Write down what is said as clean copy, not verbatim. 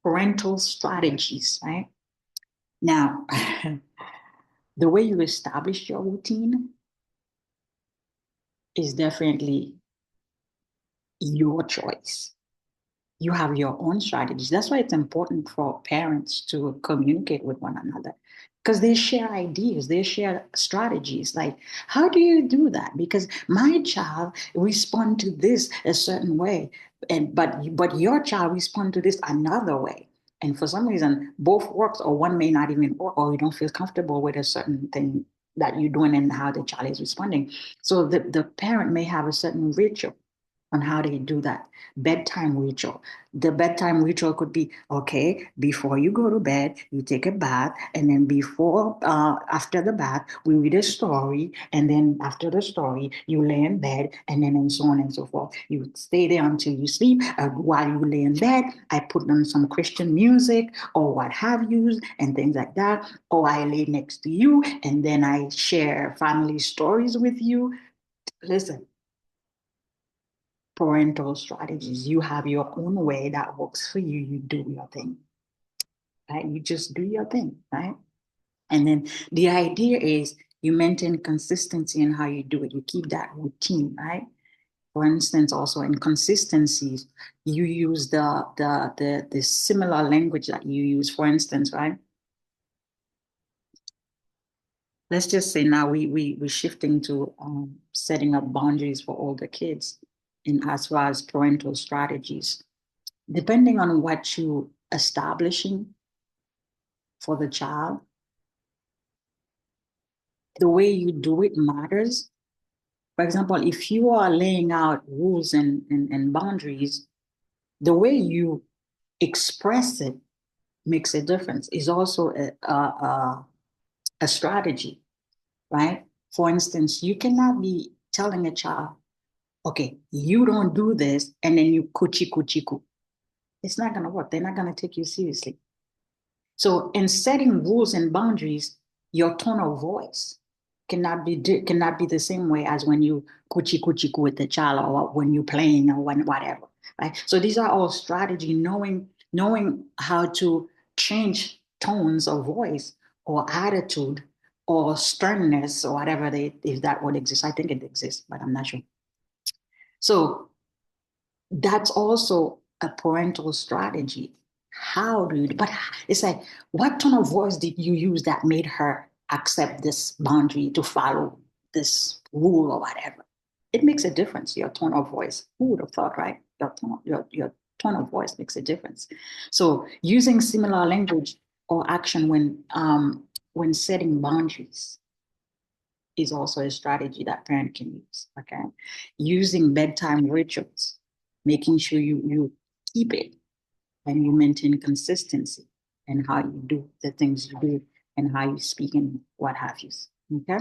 parental strategies, right? Now, the way you establish your routine is definitely your choice. You have your own strategies. That's why it's important for parents to communicate with one another because they share ideas, they share strategies. Like, how do you do that? Because my child respond to this a certain way, and but your child respond to this another way. And for some reason, both works, or one may not even work, or you don't feel comfortable with a certain thing that you're doing and how the child is responding. So the parent may have a certain ritual on how they do that. Bedtime ritual. The bedtime ritual could be, okay, before you go to bed, you take a bath, and then after the bath, we read a story, and then after the story, you lay in bed, and so on and so forth. You stay there until you sleep. While you lay in bed, I put on some Christian music or what have you, and things like that. Or I lay next to you, and then I share family stories with you. Listen, parental strategies. You have your own way that works for you. You do your thing, right? You just do your thing, right? And then the idea is you maintain consistency in how you do it. You keep that routine, right? For instance, also in consistencies, you use the similar language that you use. For instance, right? Let's just say now we're shifting to setting up boundaries for older kids in as far as parental strategies. Depending on what you establishing for the child, the way you do it matters. For example, if you are laying out rules and boundaries, the way you express it makes a difference. Is also a strategy, right? For instance, you cannot be telling a child, okay, you don't do this, and then you coochie coochie coo. It's not going to work. They're not going to take you seriously. So in setting rules and boundaries, your tone of voice cannot be the same way as when you coochie with the child or when you're playing or when whatever. Right. So these are all strategy, knowing how to change tones of voice or attitude or sternness or whatever if that word exists. I think it exists, but I'm not sure. So that's also a parental strategy. How do you, but it's like, what tone of voice did you use that made her accept this boundary to follow this rule or whatever? It makes a difference, your tone of voice. Who would have thought, right? Your tone of voice makes a difference. So using similar language or action when setting boundaries is also a strategy that parent can use. Okay. Using bedtime rituals, making sure you keep it and you maintain consistency in how you do the things you do and how you speak and what have you. Okay.